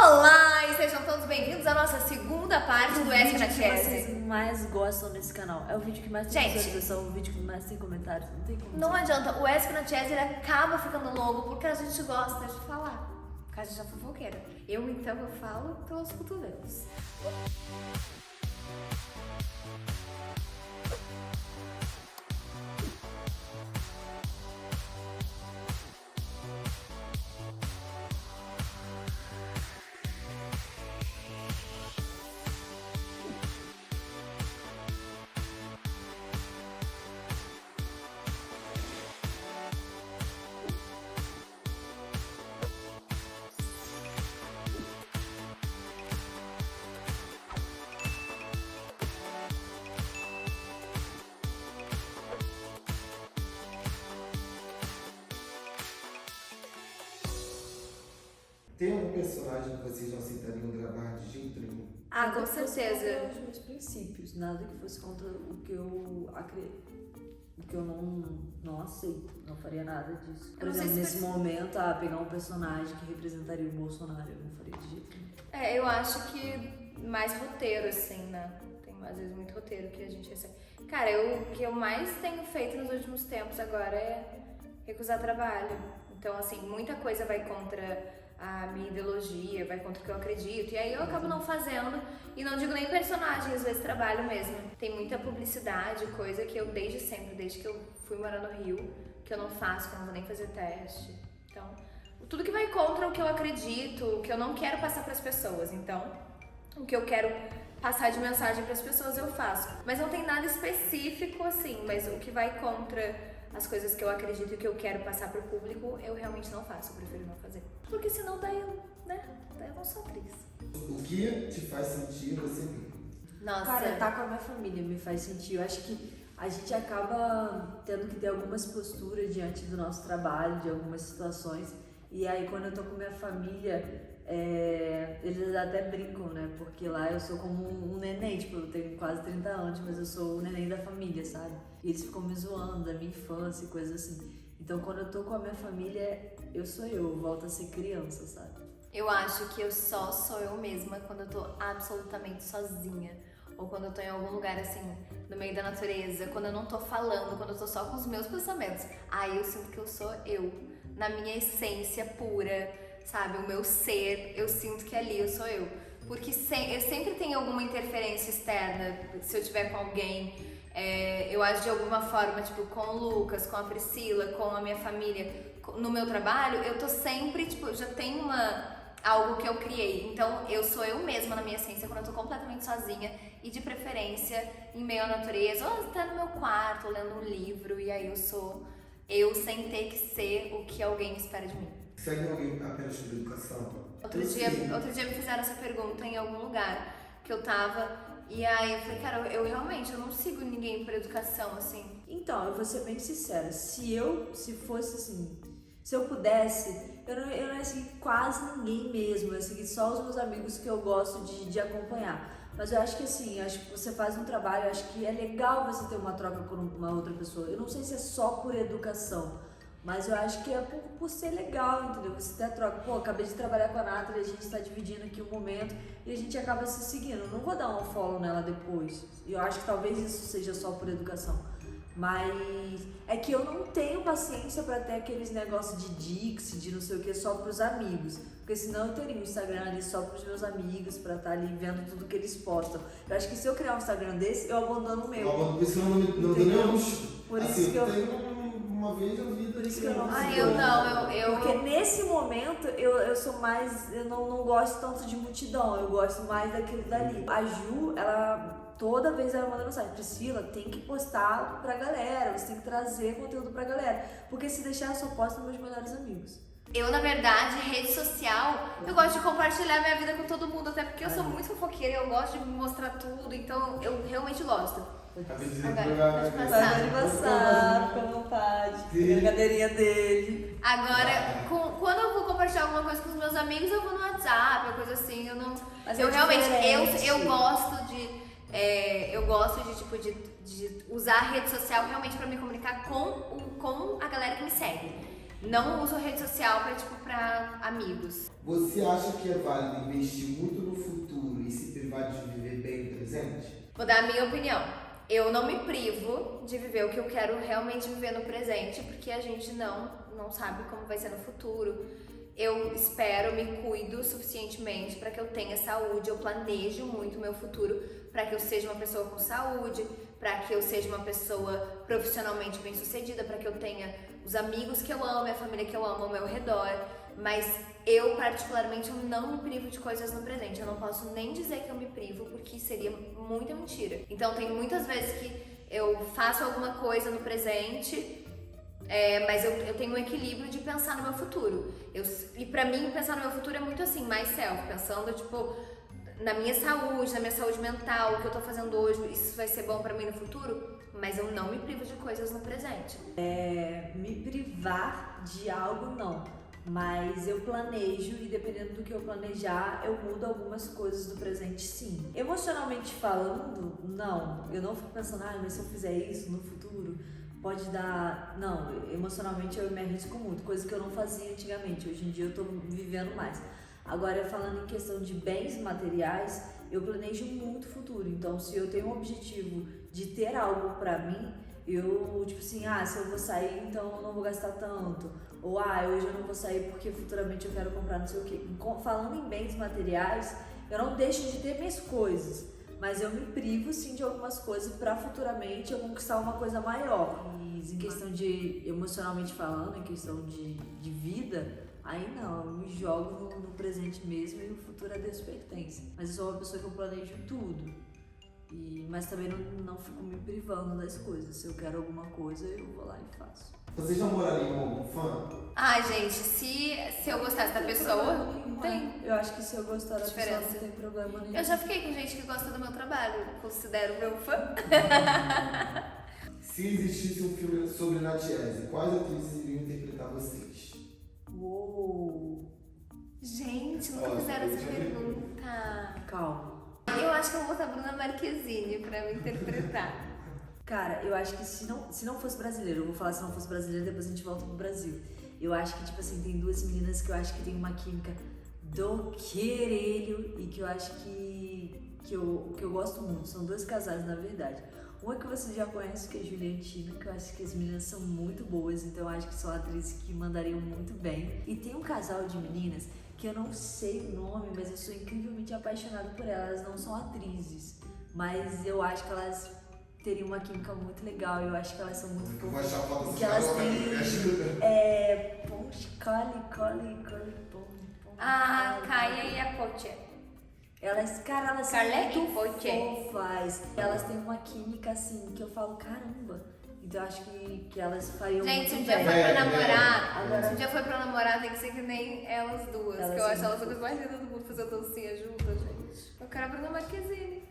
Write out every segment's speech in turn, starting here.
Olá e sejam todos bem-vindos à nossa segunda parte do Ask na O vídeo que vocês mais gostam nesse canal é o vídeo que mais tem visualização, o vídeo que mais tem comentários, não tem como. Não adianta, o Ask na Chess ele acaba ficando longo porque a gente gosta de falar, porque a gente é fofoqueira. Eu falo pelos cotovelos. Tem algum personagem que vocês não aceitariam gravar de jeito nenhum? Ah, com certeza. Contra os meus princípios, nada que fosse contra o que eu acredito. O que eu não aceito, não faria nada disso. Por exemplo, nesse momento, pegar um personagem que representaria o Bolsonaro, eu não faria de jeito nenhum. Eu acho que mais roteiro, assim, né? Tem às vezes muito roteiro que a gente recebe. Cara, o que eu mais tenho feito nos últimos tempos agora é recusar trabalho. Então, assim, muita coisa vai contra a minha ideologia, vai contra o que eu acredito, e aí eu acabo não fazendo, e não digo nem personagem, às vezes trabalho mesmo. Tem muita publicidade, coisa que eu desde sempre, desde que eu fui morar no Rio, que eu não faço, que eu não vou nem fazer teste. Então, tudo que vai contra o que eu acredito, o que eu não quero passar para as pessoas, então, o que eu quero passar de mensagem para as pessoas eu faço. Mas não tem nada específico assim, mas o que vai contra as coisas que eu acredito e que eu quero passar pro público, eu realmente não faço, eu prefiro não fazer. Porque senão daí eu não sou atriz. O que te faz sentir você vivo? Nossa. Cara, estar com a minha família me faz sentir. Eu acho que a gente acaba tendo que ter algumas posturas diante do nosso trabalho, de algumas situações. E aí quando eu tô com minha família, eles até brincam, né? Porque lá eu sou como um neném, tipo, eu tenho quase 30 anos, mas eu sou o neném da família, sabe? E eles ficam me zoando da minha infância e coisas assim. Então quando eu tô com a minha família, eu volto a ser criança, sabe? Eu acho que eu só sou eu mesma quando eu tô absolutamente sozinha. Ou quando eu tô em algum lugar assim, no meio da natureza, quando eu não tô falando, quando eu tô só com os meus pensamentos. Aí eu sinto que eu sou eu, na minha essência pura, sabe? O meu ser, eu sinto que ali eu sou eu. Porque eu sempre tenho alguma interferência externa, se eu tiver com alguém. Eu acho de alguma forma, tipo, com o Lucas, com a Priscila, com a minha família, no meu trabalho, eu tô sempre, tipo, já tenho algo que eu criei. Então, eu sou eu mesma na minha essência quando eu tô completamente sozinha e de preferência em meio à natureza, ou até no meu quarto, ou lendo um livro, e aí eu sou eu sem ter que ser o que alguém espera de mim. Segue alguém apenas por educação? Outro dia me fizeram essa pergunta em algum lugar que eu tava, e aí eu falei, cara, eu realmente não sigo ninguém por educação, assim. Então, eu vou ser bem sincera, se fosse assim, se eu pudesse, eu não ia seguir quase ninguém mesmo, eu ia seguir só os meus amigos que eu gosto de acompanhar. Mas eu acho que assim, acho que você faz um trabalho, eu acho que é legal você ter uma troca com uma outra pessoa. Eu não sei se é só por educação, mas eu acho que é por ser legal, entendeu? Você ter a troca. Pô, acabei de trabalhar com a Nathalie, a gente tá dividindo aqui um momento e a gente acaba se seguindo. Eu não vou dar um follow nela depois. E eu acho que talvez isso seja só por educação. Mas é que eu não tenho paciência pra ter aqueles negócios de dix, de não sei o que, só pros amigos. Porque senão eu teria um Instagram ali só pros meus amigos, pra estar ali vendo tudo que eles postam. Eu acho que se eu criar um Instagram desse, eu abandono o meu. Porque senão não dou nem luxo. Por isso assim, que eu... Uma vez eu vi. Por isso que eu não Porque nesse momento eu sou mais. Eu não gosto tanto de multidão, eu gosto mais daquilo dali. A Ju, ela toda vez ela manda mensagem: Priscila, tem que postar pra galera, você tem que trazer conteúdo pra galera. Porque se deixar, eu só posto meus melhores amigos. Eu, na verdade, rede social, eu gosto de compartilhar minha vida com todo mundo, até porque eu sou muito fofoqueira, eu gosto de mostrar tudo, então eu realmente gosto. Agora, pode passar. Fica à vontade, a cadeirinha dele. Agora, quando eu vou compartilhar alguma coisa com os meus amigos, eu vou no WhatsApp, ou coisa assim, eu não... Mas eu é realmente, diferente. eu gosto de usar a rede social realmente pra me comunicar com a galera que me segue. Não uso rede social pra amigos. Você acha que é válido investir muito no futuro e se privar de viver bem no presente? Vou dar a minha opinião. Eu não me privo de viver o que eu quero realmente viver no presente, porque a gente não sabe como vai ser no futuro. Eu espero, me cuido suficientemente para que eu tenha saúde, eu planejo muito o meu futuro para que eu seja uma pessoa com saúde, para que eu seja uma pessoa profissionalmente bem-sucedida, para que eu tenha os amigos que eu amo, a família que eu amo ao meu redor. Mas eu, particularmente, eu não me privo de coisas no presente. Eu não posso nem dizer que eu me privo, porque seria muita mentira. Então, tem muitas vezes que eu faço alguma coisa no presente, mas eu tenho um equilíbrio de pensar no meu futuro. E pra mim, pensar no meu futuro é muito assim, mais self, pensando, tipo, na minha saúde mental, o que eu tô fazendo hoje, isso vai ser bom pra mim no futuro, mas eu não me privo de coisas no presente. Me privar de algo, não. Mas eu planejo e dependendo do que eu planejar, eu mudo algumas coisas do presente, sim. Emocionalmente falando, não. Eu não fico pensando, mas se eu fizer isso no futuro, pode dar... Não, emocionalmente eu me arrisco muito, coisa que eu não fazia antigamente. Hoje em dia eu tô vivendo mais. Agora, falando em questão de bens materiais, eu planejo muito o futuro. Então, se eu tenho um objetivo de ter algo pra mim, eu, tipo assim, se eu vou sair, então eu não vou gastar tanto. Ou, hoje eu não vou sair porque futuramente eu quero comprar não sei o quê. Falando em bens materiais, eu não deixo de ter minhas coisas, mas eu me privo, sim, de algumas coisas pra futuramente eu conquistar uma coisa maior. E em questão de, emocionalmente falando, em questão de vida, aí não, eu me jogo no presente mesmo e o futuro a Deus pertence. Mas eu sou uma pessoa que eu planejo tudo. Mas também não fico me privando das coisas. Se eu quero alguma coisa, eu vou lá e faço. Você já moraria com algum fã? Gente, se eu gostasse da pessoa, tem. Eu acho que se eu gostar da pessoa, Diferença. não tem problema nenhum. Eu já fiquei com gente que gosta do meu trabalho, considero meu fã. Se existisse um filme sobre Natiese, quais atrizes iriam interpretar vocês? Uou! Gente, nunca fizeram essa pergunta. Calma. Eu acho que eu vou botar a Bruna Marquezine pra me interpretar. Cara, eu acho que se não fosse brasileiro, eu vou falar se não fosse brasileiro, depois a gente volta pro Brasil. Eu acho que, tipo assim, tem duas meninas que eu acho que tem uma química do querelho e que eu acho que eu gosto muito. São dois casais, na verdade. Uma que você já conhece, que é Julia e Tina, que eu acho que as meninas são muito boas, então eu acho que são atrizes que mandariam muito bem. E tem um casal de meninas que eu não sei o nome, mas eu sou incrivelmente apaixonada por elas. Elas não são atrizes, mas eu acho que elas teriam uma química muito legal. Eu acho que elas são muito fofas. Que elas têm... Kaia e a Poche. Elas são Carlec muito Poche. fofas. Elas têm uma química assim, que eu falo, caramba. Então eu acho que elas fariam Gente, se um muito dia bem. for pra namorar, Agora- se um dia for pra namorar, tem que ser que nem elas duas. Elas que eu são acho elas muito duas mais lindas do mundo fazer dancinha juntas, gente. Eu quero a Bruna Marquezine.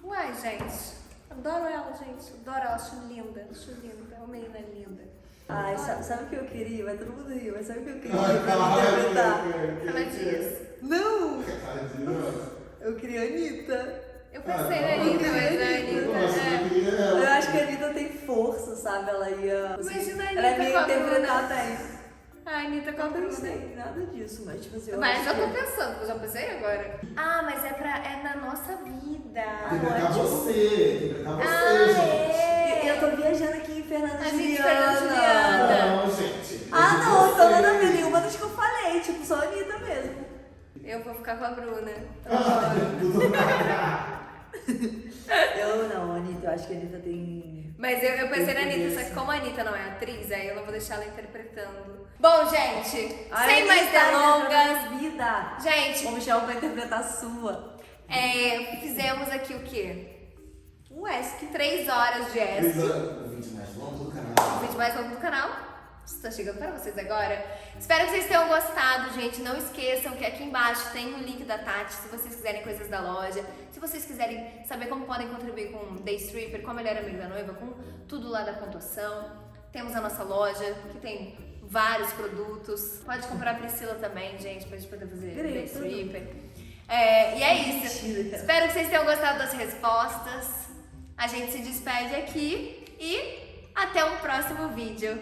Uai, gente. Adoro ela, gente. Adoro ela, acho linda. É uma menina linda. Sabe o que eu queria? Vai todo mundo rir, mas sabe o que eu queria Ai, pra interpretar? Ela diz. Não! Tadinha. Eu queria a Anitta. Eu pensei na Anitta, mas a Anitta. Eu acho que a Anitta tem força, sabe? Ela ia. Imagina a ela Anitta ia com a interpretar Bruna. bem. A Anitta com a Eu não Bruna. pensei nada disso, mas tipo assim. Mas acho eu tô que- pensando, porque eu já pensei agora. Mas é na nossa vida. Interpretar ótimo. você, gente. Eu tô viajando aqui em Fernanda A gente, Juliana. Fernanda Juliana. Não, gente. Não, então nada a ver, nenhuma das que eu falei, tipo, só a Anitta mesmo. Eu vou ficar com a Bruna. Eu não, Anitta, eu acho que a Anitta tem. Mas eu pensei na Anitta, só que como a Anitta não é atriz, aí eu não vou deixar ela interpretando. Bom, gente, sem mais delongas. Vida. Gente, O Michel vai interpretar a sua. fizemos aqui o quê? Um ESC. 3 horas de ESC. O vídeo mais longo do O canal. vídeo mais longo do canal. Está chegando para vocês agora. Espero que vocês tenham gostado, gente. Não esqueçam que aqui embaixo tem o link da Tati, se vocês quiserem coisas da loja. Se vocês quiserem saber como podem contribuir com o Day Stripper, com a Melhor Amiga da Noiva, com tudo lá da pontuação. Temos a nossa loja, que tem vários produtos. Pode comprar a Priscila também, gente, pra gente poder fazer Day Stripper. E é isso. Mentira. Espero que vocês tenham gostado das respostas. A gente se despede aqui e até um próximo vídeo.